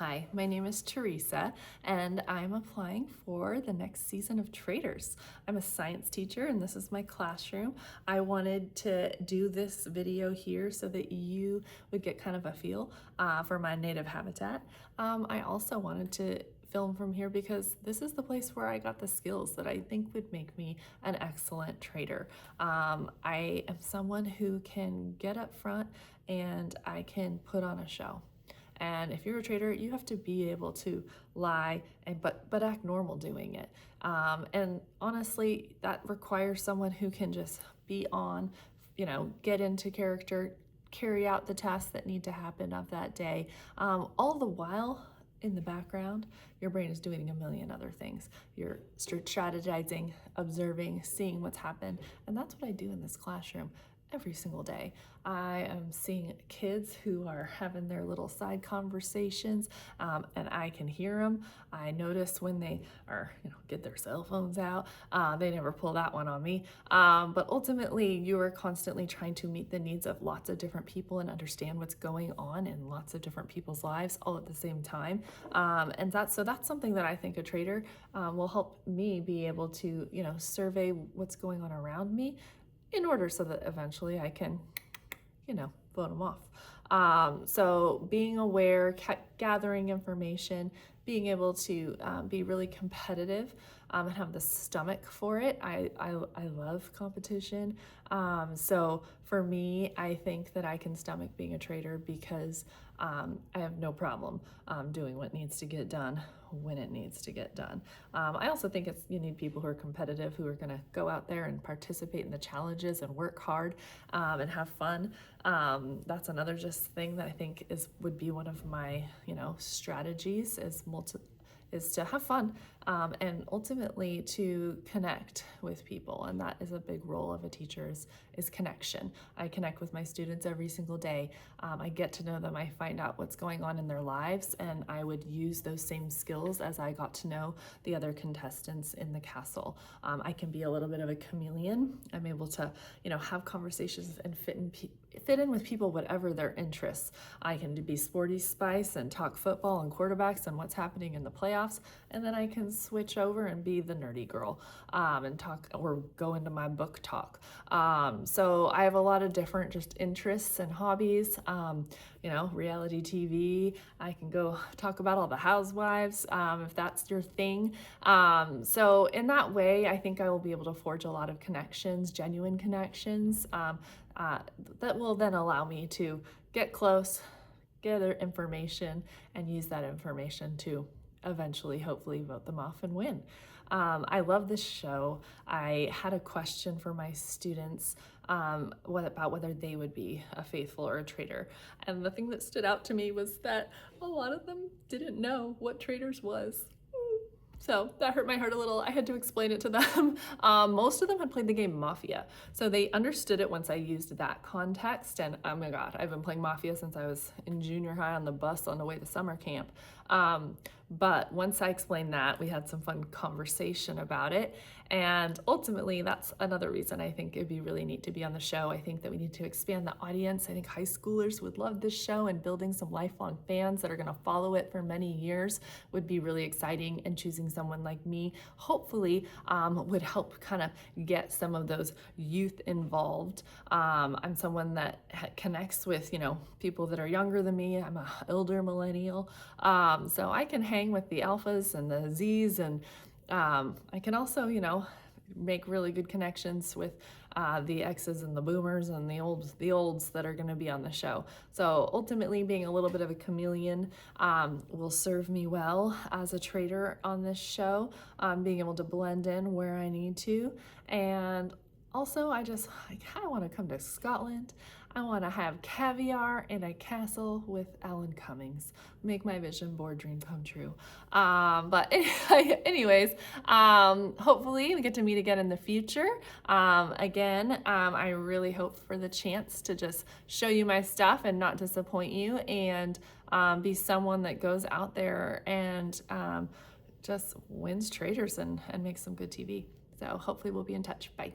Hi, my name is Teresa, and I'm applying for the next season of Traders. I'm a science teacher, and this is my classroom. I wanted to do this video here so that you would get kind of a feel for my native habitat. I also wanted to film from here because this is the place where I got the skills that I think would make me an excellent trader. I am someone who can get up front and I can put on a show. And if you're a trader, you have to be able to lie and but act normal doing it. And honestly, that requires someone who can just be on, get into character, carry out the tasks that need to happen of that day. All the while, in the background, your brain is doing a million other things. You're strategizing, observing, seeing what's happened, and that's what I do in this classroom every single day. I am seeing kids who are having their little side conversations, and I can hear them. I notice when they are, get their cell phones out. They never pull that one on me. But ultimately, you are constantly trying to meet the needs of lots of different people and understand what's going on in lots of different people's lives all at the same time. And that's something that I think a trader will help me be able to, survey what's going on around me in order so that eventually I can, vote them off. So being aware, gathering information, being able to be really competitive and have the stomach for it. I love competition. So for me, I think that I can stomach being a trader because I have no problem doing what needs to get done when it needs to get done. I also think you need people who are competitive, who are going to go out there and participate in the challenges and work hard and have fun. That's another just thing that I think would be one of my strategies is to have fun and ultimately to connect with people. And that is a big role of a teacher is connection. I connect with my students every single day. I get to know them. I find out what's going on in their lives, and I would use those same skills as I got to know the other contestants in the castle. I can be a little bit of a chameleon. I'm able to, have conversations and fit in with people, whatever their interests. I can be sporty spice and talk football and quarterbacks and what's happening in the playoffs, and then I can switch over and be the nerdy girl and talk or go into my book talk. So I have a lot of different just interests and hobbies. Reality TV. I can go talk about all the housewives if that's your thing. So in that way, I think I will be able to forge a lot of connections, genuine connections. That will then allow me to get close, gather information, and use that information to eventually, hopefully, vote them off and win. I love this show. I had a question for my students about whether they would be a faithful or a trader. And the thing that stood out to me was that a lot of them didn't know what traders was. So that hurt my heart a little. I had to explain it to them. Most of them had played the game Mafia, so they understood it once I used that context. And oh my God, I've been playing Mafia since I was in junior high on the bus on the way to summer camp. But once I explained that, we had some fun conversation about it. And ultimately, that's another reason I think it'd be really neat to be on the show. I think that we need to expand the audience. I think high schoolers would love this show, and building some lifelong fans that are going to follow it for many years would be really exciting. And choosing someone like me, hopefully, would help kind of get some of those youth involved. I'm someone that connects with, people that are younger than me. I'm an elder millennial. So I can hang with the alphas and the Zs, and I can also, make really good connections with the X's and the boomers and the olds that are going to be on the show. So ultimately, being a little bit of a chameleon will serve me well as a trader on this show, being able to blend in where I need to. And also, I kind of want to come to Scotland. I want to have caviar in a castle with Alan Cummings. Make my vision board dream come true. But anyways, hopefully we get to meet again in the future. I really hope for the chance to just show you my stuff and not disappoint you, and be someone that goes out there and just wins traders and makes some good TV. So hopefully we'll be in touch. Bye.